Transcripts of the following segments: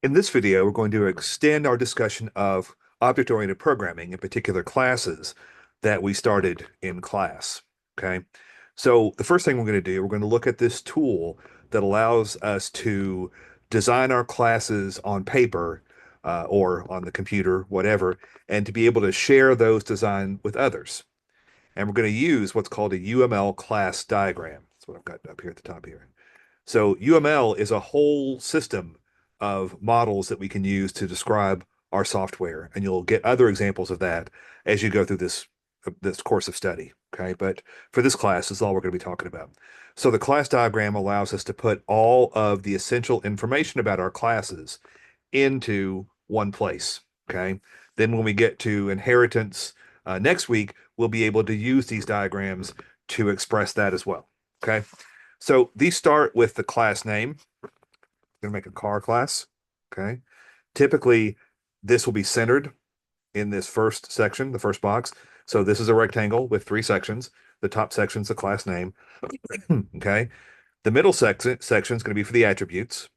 In this video, we're going to extend our discussion of object-oriented programming, in particular classes that we started in class. Okay, so the first thing we're going to do, we're going to look at this tool that allows us to design our classes on paper or on the computer, whatever, and to be able to share those designs with others. And we're going to use what's called a UML class diagram. That's what I've got up here at the top here. So UML is a whole system of models that we can use to describe our software, and you'll get other examples of that as you go through this course of study. Okay, but for this class, this is all we're going to be talking about. So the class diagram allows us to put all of the essential information about our classes into one place. Okay, then when we get to inheritance next week, we'll be able to use these diagrams to express that as well. Okay. So these start with the class name. I'm going to make a car class. Okay. Typically, this will be centered in this first section, the first box. So this is a rectangle with three sections. The top section is the class name. Okay. The middle section is going to be for the attributes.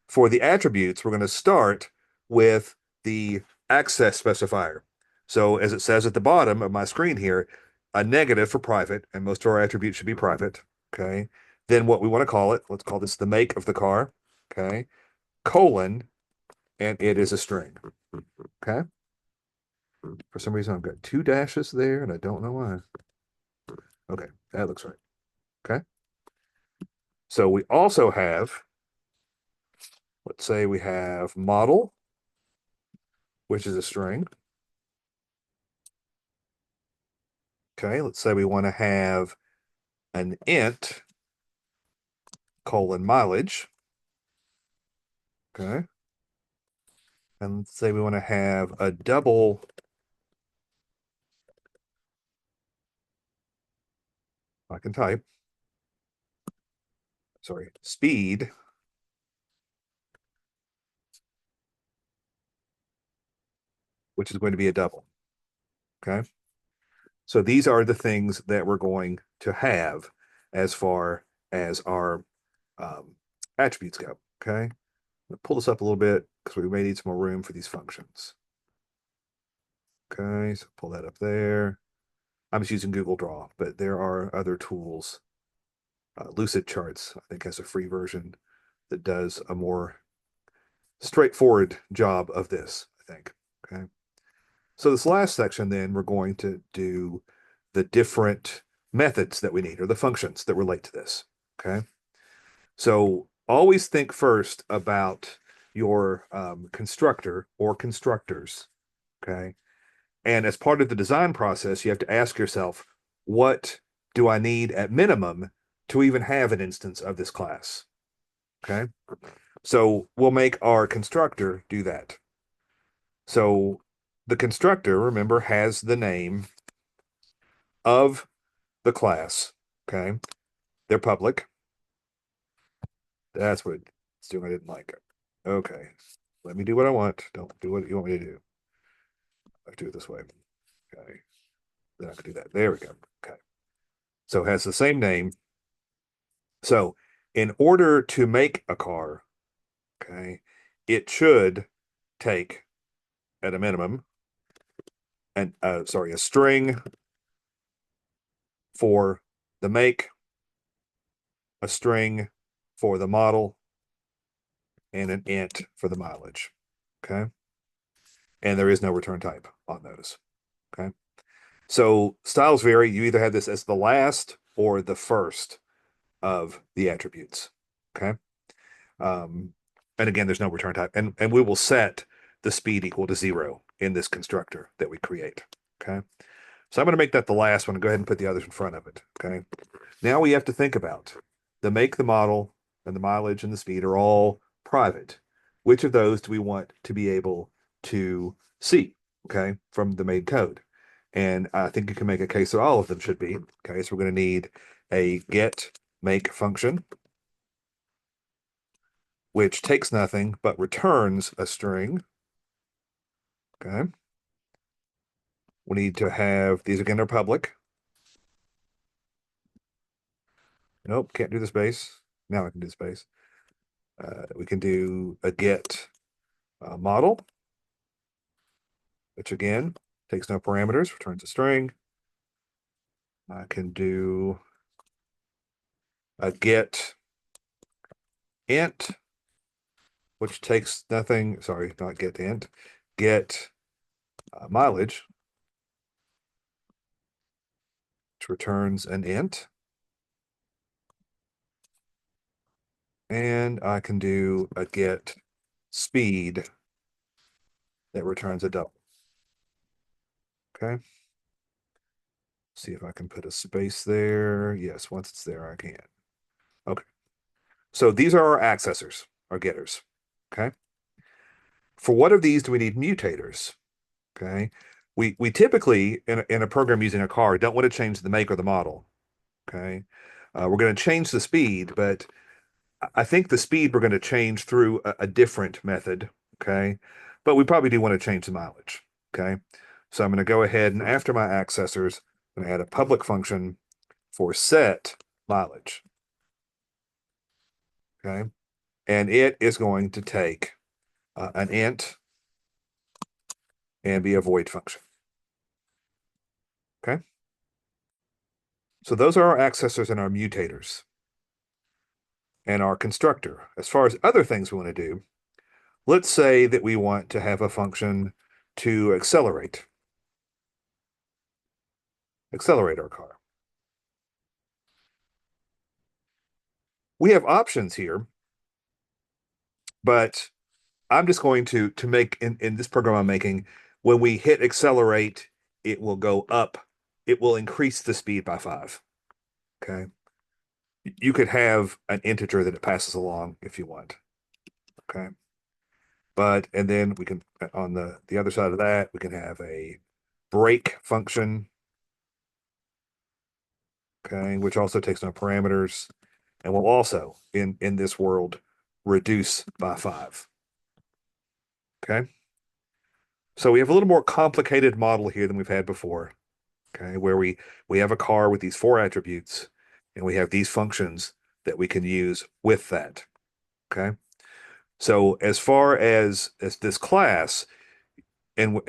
For the attributes, we're going to start with the access specifier. So as it says at the bottom of my screen here, a negative for private, and most of our attributes should be private. Okay. Then what we want to call it, let's call this the make of the car. Okay. Colon, and it is a string. Okay. For some reason, I've got two dashes there, and I don't know why. Okay, that looks right. Okay. So we also have, let's say we have model, which is a string. Okay, let's say we want to have an int colon mileage. Okay. And let's say we want to have a double I can type, sorry, speed, which is going to be a double. Okay. So these are the things that we're going to have as far as our um, attributes go. Okay. Pull this up a little bit because we may need some more room for these functions. Okay. So pull that up there. I'm just using Google Draw, but there are other tools. Lucidcharts, I think, has a free version that does a more straightforward job of this, I think. Okay. So this last section, then, we're going to do the different methods that we need or the functions that relate to this. Okay. So always think first about your constructor or constructors. Okay. And as part of the design process, you have to ask yourself, what do I need at minimum to even have an instance of this class? Okay. So we'll make our constructor do that. So the constructor, remember, has the name of the class. Okay. They're public. That's what it's doing. I didn't like it. Okay. Let me do what I want. Don't do what you want me to do. I do it this way. Okay. Then I can do that. There we go. Okay. So it has the same name. So in order to make a car, okay, it should take at a minimum and sorry, a string for the make, a string for the model, and an int for the mileage. Okay. And there is no return type on those. Okay. So styles vary. You either have this as the last or the first of the attributes. Okay. Um, and again, there's no return type. And we will set the speed equal to 0 in this constructor that we create. Okay. So I'm going to make that the last one and go ahead and put the others in front of it. Okay. Now we have to think about the make, the model, and the mileage and the speed are all private. Which of those do we want to be able to see? Okay. From the main code. And I think you can make a case that all of them should be. Okay. So we're going to need a get make function, which takes nothing but returns a string. Okay. We need to have these again are public. Nope, can't do the space. Now I can do the space. We can do a get model, which again takes no parameters, returns a string. I can do a get int, which takes nothing. Sorry, not get int. Get mileage, which returns an int. And I can do a get speed that returns a double. Okay. See if I can put a space there. Yes, once it's there, I can. Okay. So these are our accessors, our getters. Okay. For what of these do we need mutators? Okay. We typically in a program using a car don't want to change the make or the model. Okay. We're going to change the speed, but I think the speed we're going to change through a different method. Okay. But we probably do want to change the mileage. Okay. So I'm going to go ahead and after my accessors, I'm going to add a public function for set mileage. Okay. And it is going to take an int and be a void function. Okay. So those are our accessors and our mutators and our constructor. As far as other things we want to do, let's say that we want to have a function to accelerate our car. We have options here, but I'm just going to make in this program I'm making, when we hit accelerate, it will go up. It will increase the speed by 5. Okay. You could have an integer that it passes along if you want. Okay. But and then we can on the other side of that, we can have a break function, okay, which also takes no parameters and will also in this world reduce by 5. Okay. So we have a little more complicated model here than we've had before. Okay, where we have a car with these 4 attributes and we have these functions that we can use with that. Okay. So as far as this class and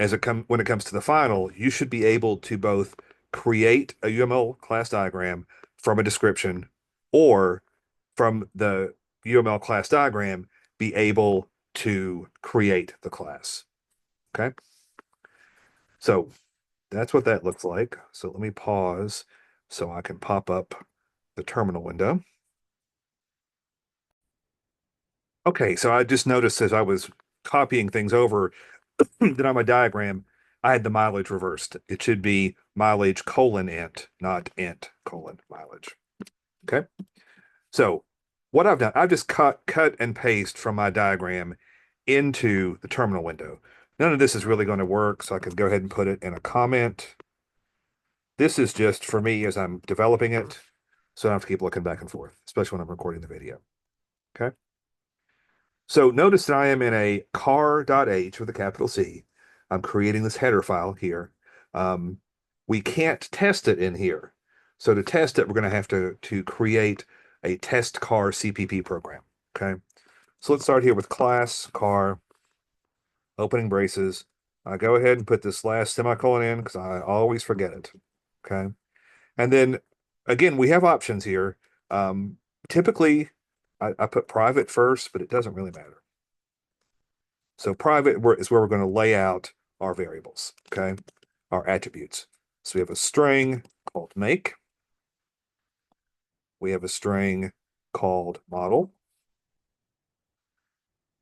when it comes to the final, you should be able to both create a UML class diagram from a description or from the UML class diagram be able to create the class. Okay. So that's what that looks like. So let me pause so I can pop up the terminal window. Okay, so I just noticed as I was copying things over that on my diagram, I had the mileage reversed. It should be mileage colon int, not int colon mileage. Okay. So what I've done, I've just cut and paste from my diagram into the terminal window. None of this is really going to work, so I can go ahead and put it in a comment. This is just for me as I'm developing it, so I don't have to keep looking back and forth, especially when I'm recording the video. Okay. So notice that I am in a car.h with a capital C. I'm creating this header file here. We can't test it in here. So to test it, we're going to have to create a test car CPP program. Okay. So let's start here with class car, opening braces. I go ahead and put this last semicolon in because I always forget it. Okay. And then again, we have options here. Typically, I put private first, but it doesn't really matter. So private is where we're going to lay out our variables, okay, our attributes. So we have a string called make. We have a string called model.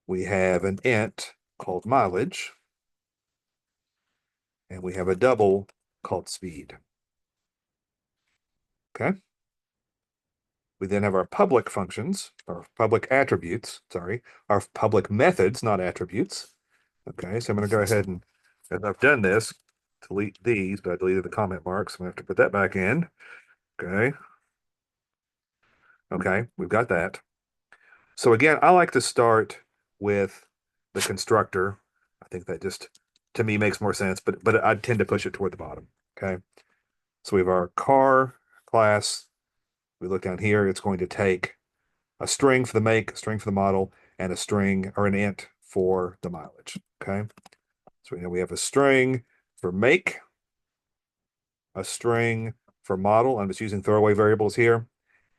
We have an int called mileage. And we have a double called speed. Okay. We then have our public functions, or public attributes, sorry, our public methods, not attributes. Okay, so I'm going to go ahead and, as I've done this, delete these, but I deleted the comment marks. I'm going to have to put that back in. Okay. Okay, we've got that. So again, I like to start with the constructor. I think that just, to me, makes more sense, but I tend to push it toward the bottom. Okay. So we have our car class. We look down here, it's going to take a string for the make, a string for the model, and a string or an int for the mileage. Okay. So we know we have a string for make, a string for model. I'm just using throwaway variables here,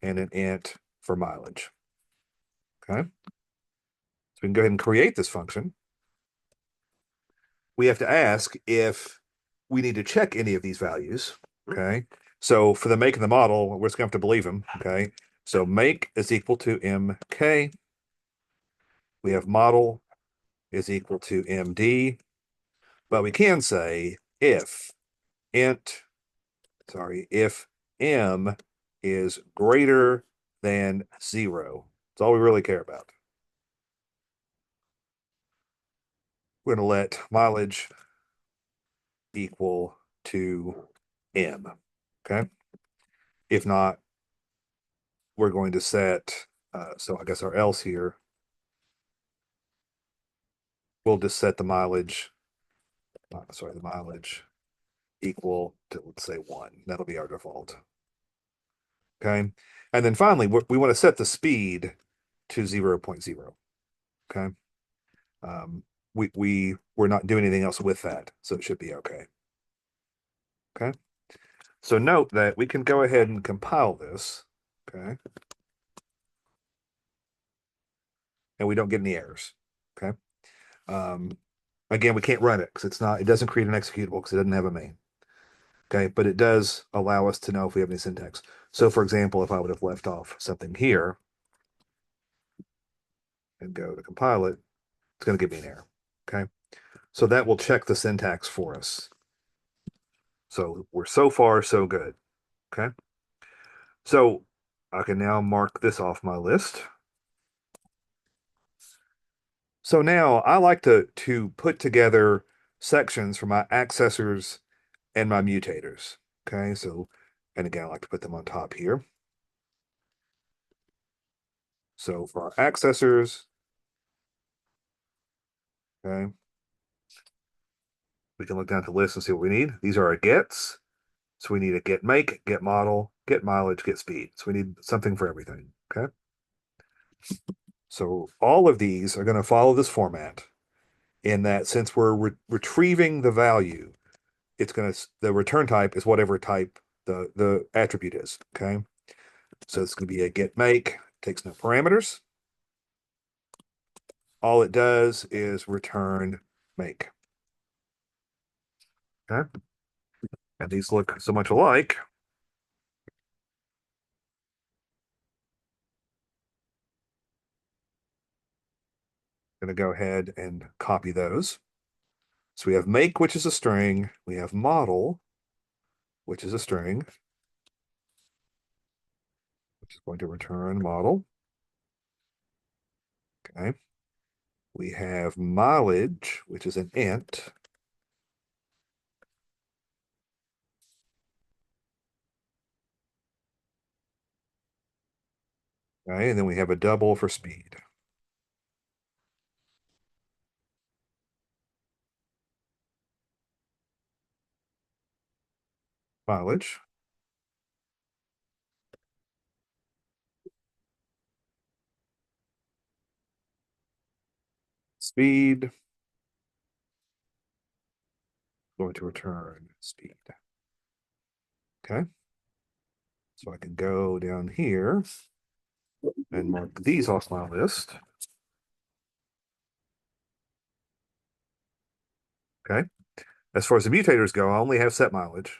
and an int for mileage. Okay. So we can go ahead and create this function. We have to ask if we need to check any of these values. Okay. So for the make and the model, we're just going to have to believe them. Okay. So make is equal to mk. We have model is equal to md. But we can say if if m is greater than 0. That's all we really care about. We're going to let mileage equal to m. Okay. If not, we're going to set, so I guess our else here, we'll just set the mileage equal to, let's say 1. That'll be our default. Okay. And then finally, we want to set the speed to 0.0. Okay. We're not doing anything else with that, so it should be okay. Okay. So note that we can go ahead and compile this. Okay. And we don't get any errors. Okay. Again, we can't run it because it doesn't create an executable because it doesn't have a main. Okay, but it does allow us to know if we have any syntax. So for example, if I would have left off something here and go to compile it, it's going to give me an error. Okay, so that will check the syntax for us. So we're so far so good. Okay, so I can now mark this off my list. So now I like to put together sections for my accessors and my mutators. Okay, so, and again, I like to put them on top here. So for our accessors, okay, we can look down to the list and see what we need. These are our gets. So we need a get make, get model, get mileage, get speed. So we need something for everything. Okay. So all of these are going to follow this format in that since we're retrieving the value, the return type is whatever type the attribute is. Okay. So it's going to be a get make, takes no parameters. All it does is return make. Okay. And these look so much alike. Going to go ahead and copy those. So we have make, which is a string. We have model, which is a string, which is going to return model. Okay. We have mileage, which is an int. Okay. And then we have a double for speed. Mileage. Speed. Going to return speed. Okay. So I can go down here and mark these off my list. Okay. As far as the mutators go, I only have set mileage.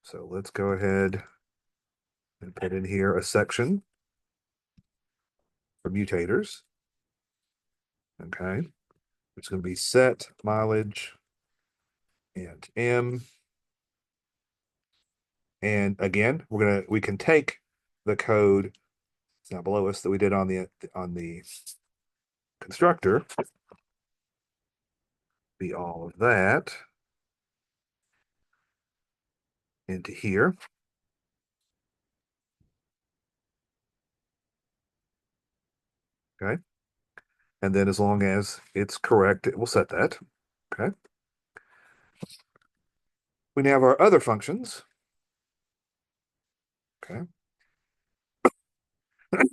So let's go ahead and put in here a section for mutators. Okay. It's going to be set mileage and m. And again, we can take the code, it's now below us, that we did on the constructor, be all of that into here. Okay. And then as long as it's correct, it will set that. Okay. We now have our other functions. Okay.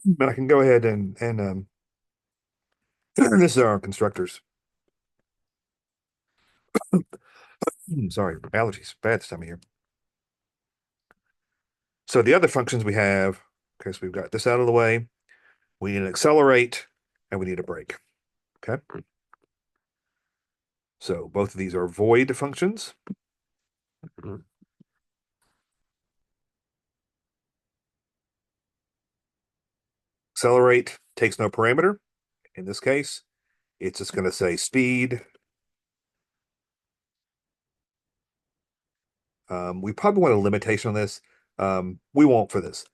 But I can go ahead and this is our constructors. Sorry, allergies. Bad this time of year. So the other functions we have, okay, so we've got this out of the way. We need an accelerate and we need a brake. Okay. So both of these are void functions. Accelerate takes no parameter. In this case, it's just going to say speed. We probably want a limitation on this. We won't for this.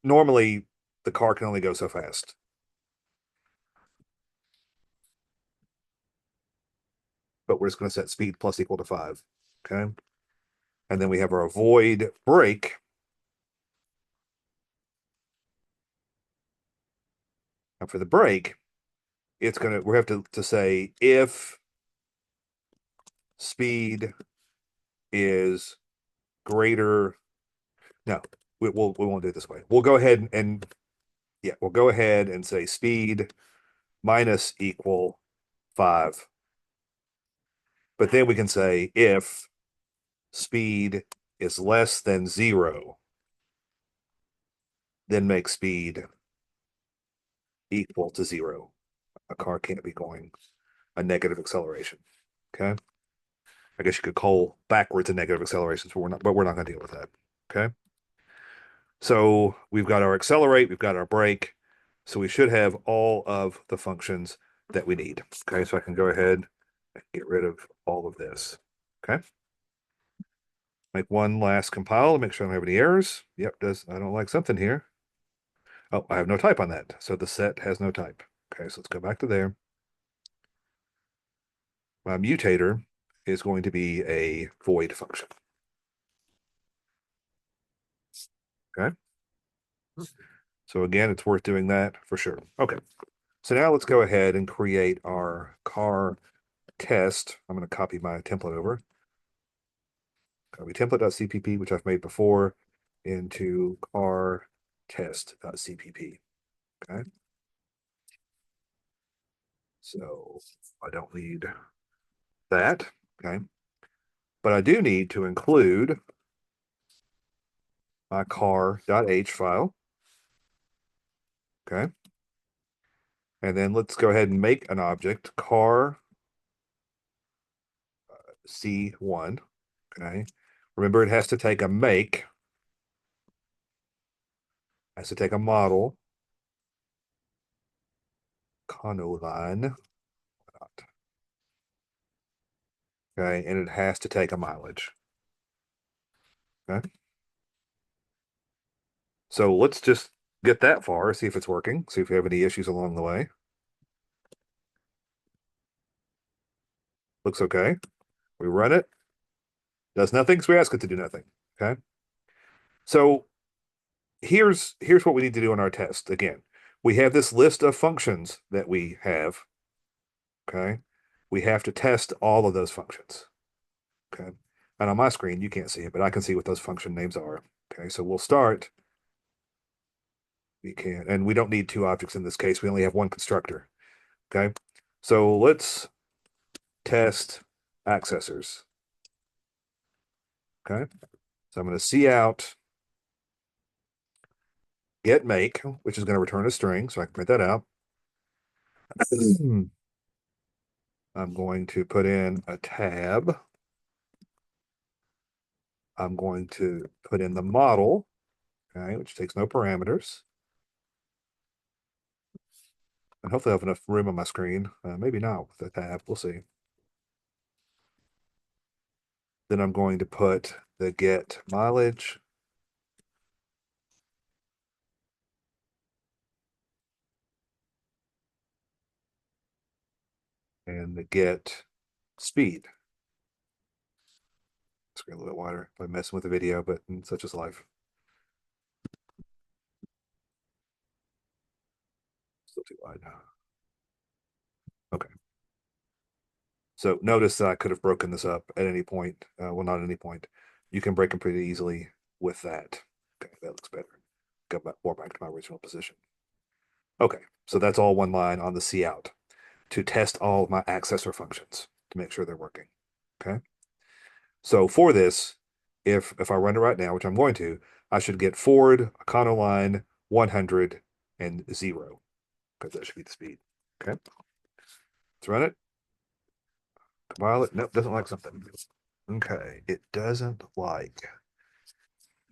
Normally, the car can only go so fast. But we're just going to set speed plus equal to 5. Okay. And then we have our void brake. And for the brake, it's going to, we have to say if speed is greater. No, we won't do it this way. We'll go ahead and yeah, we'll go ahead and say speed minus equal 5. But then we can say if speed is less than 0, then make speed equal to 0. A car can't be going a negative acceleration. Okay. I guess you could call backwards a negative acceleration, but we're not going to deal with that. Okay. So we've got our accelerate, we've got our brake. So we should have all of the functions that we need. Okay. So I can go ahead and get rid of all of this. Okay. Make one last compile to make sure I don't have any errors. Yep, I don't like something here. Oh, I have no type on that. So the set has no type. Okay, so let's go back to there. My mutator is going to be a void function. Okay. So again, it's worth doing that for sure. Okay. So now let's go ahead and create our car test. I'm going to copy my template over. Copy template.cpp, which I've made before, into car test.cpp. Okay. So I don't need that. Okay. But I do need to include my car.h file. Okay. And then let's go ahead and make an object car C1. Okay. Remember, it has to take a make, has to take a model, Conoline. Okay. And it has to take a mileage. Okay. So let's just get that far, see if it's working, see if we have any issues along the way. Looks okay. We run it, does nothing, so we ask it to do nothing. Okay. So here's what we need to do in our test. Again, we have this list of functions that we have. Okay. We have to test all of those functions. Okay. And on my screen, you can't see it, but I can see what those function names are. Okay. So we'll start. We can, and we don't need two objects in this case. We only have one constructor. Okay. So let's test accessors. Okay. So I'm going to see out get make, which is going to return a string. So I can print that out. I'm going to put in a tab. I'm going to put in the model, okay, which takes no parameters. And hopefully I have enough room on my screen. Maybe not with the tab. We'll see. Then I'm going to put the get mileage. And the get speed. Screen a little bit wider by messing with the video, but such is life. Still too wide. Okay. So notice that I could have broken this up at any point. Well, not at any point. You can break them pretty easily with that. Okay, that looks better. go back more back to my original position. Okay, so that's all one line on the cout to test all of my accessor functions to make sure they're working. Okay. So for this, if I run it right now, which I'm going to, I should get forward, econoline, 100, and 0, because that should be the speed. Okay. Let's run it. Compile it. Nope, doesn't like something. Okay, it doesn't like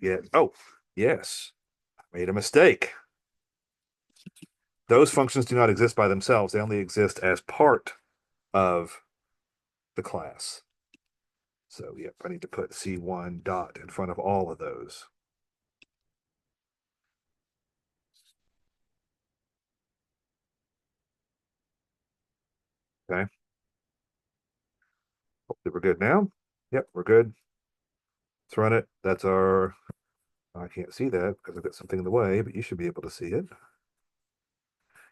yet. Oh, yes, I made a mistake. Those functions do not exist by themselves. They only exist as part of the class. So, yep, I need to put C1 dot in front of all of those. Okay. Hopefully we're good now. Yep, we're good. Let's run it. That's our, I can't see that because I've got something in the way, but you should be able to see it.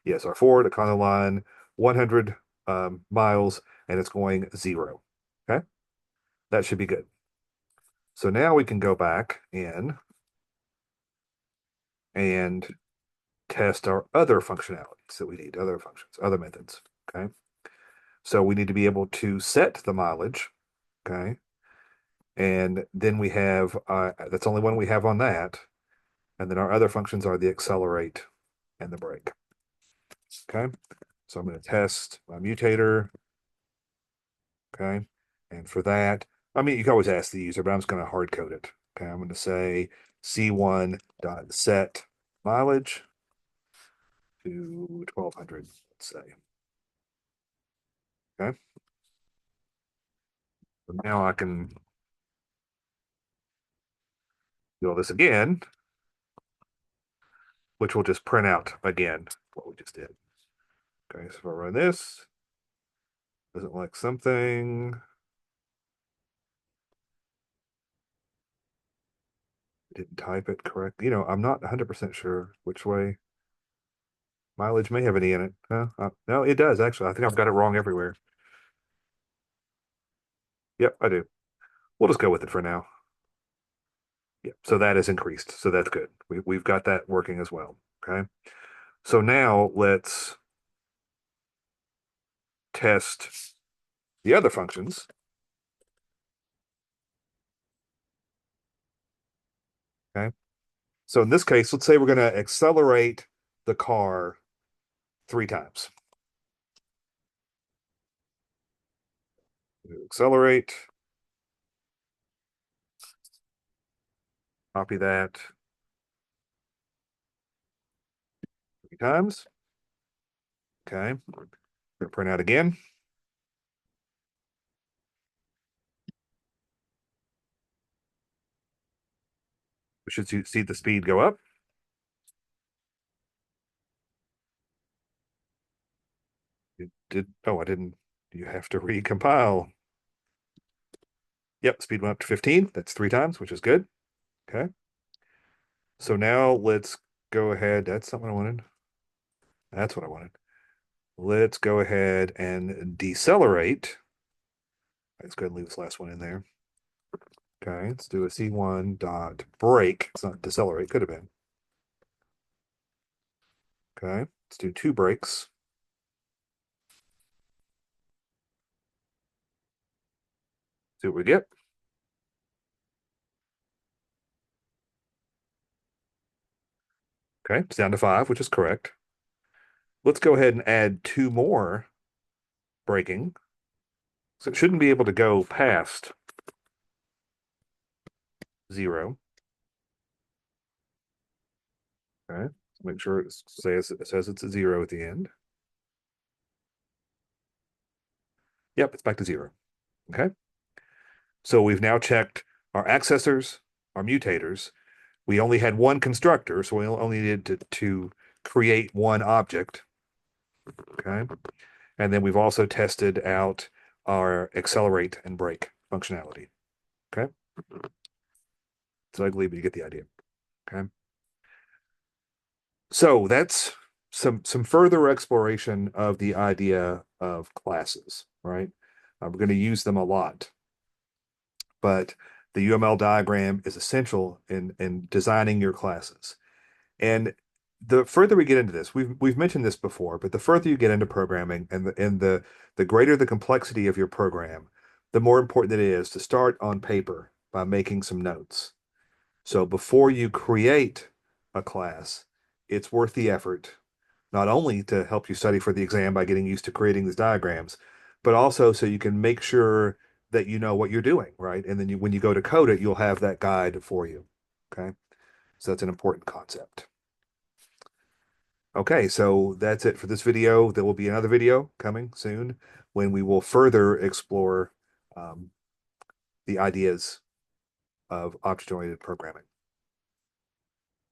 Yes, our forward econoline, 100 miles, and it's going 0. Okay. That should be good. So now we can go back in and test our other functionalities that we need, other functions, other methods. Okay. So we need to be able to set the mileage. Okay. And then we have, that's only one we have on that. And then our other functions are the accelerate and the brake. Okay. So I'm going to test my mutator. Okay. And for that, I mean, you can always ask the user, but I'm just going to hard code it. Okay. I'm going to say C1 dot set mileage to 1200, let's say. Okay. So now I can do all this again, which will just print out again what we just did. Okay. So if I run this, doesn't like something. Didn't type it correct. You know, I'm not 100% sure which way. Mileage may have an E in it. No, it does actually. I think I've got it wrong everywhere. Yep, I do. We'll just go with it for now. Yep. So that is increased. So that's good. We've got that working as well. Okay. So now let's test the other functions. Okay. So in this case, let's say we're going to accelerate the car 3 times. Accelerate. Copy that 3 times. Okay. Gonna print out again. We should see the speed go up. It did. Oh, I didn't. You have to recompile. Yep, speed went up to 15. That's 3 times, which is good. Okay. So now let's go ahead. That's not what I wanted. That's what I wanted. Let's go ahead and decelerate. Let's go ahead and leave this last one in there. Okay, let's do a C1 dot brake. It's not decelerate, could have been. Okay, let's do 2 brakes. See what we get. Okay, it's down to 5, which is correct. Let's go ahead and add 2 more braking. So it shouldn't be able to go past 0. Okay, make sure it says it's a 0 at the end. Yep, it's back to 0. Okay. So we've now checked our accessors, our mutators. We only had one constructor, so we only needed to create one object. Okay. And then we've also tested out our accelerate and brake functionality. Okay. It's ugly, but you get the idea. Okay. So that's some further exploration of the idea of classes, right? We're going to use them a lot, but the UML diagram is essential in designing your classes. And the further we get into this, we've mentioned this before, but the further you get into programming and the greater the complexity of your program, the more important it is to start on paper by making some notes. So before you create a class, it's worth the effort, not only to help you study for the exam by getting used to creating these diagrams, but also so you can make sure that you know what you're doing, right? And then when you go to code it, you'll have that guide for you. Okay. So that's an important concept. Okay, so that's it for this video. There will be another video coming soon when we will further explore the ideas of object-oriented programming.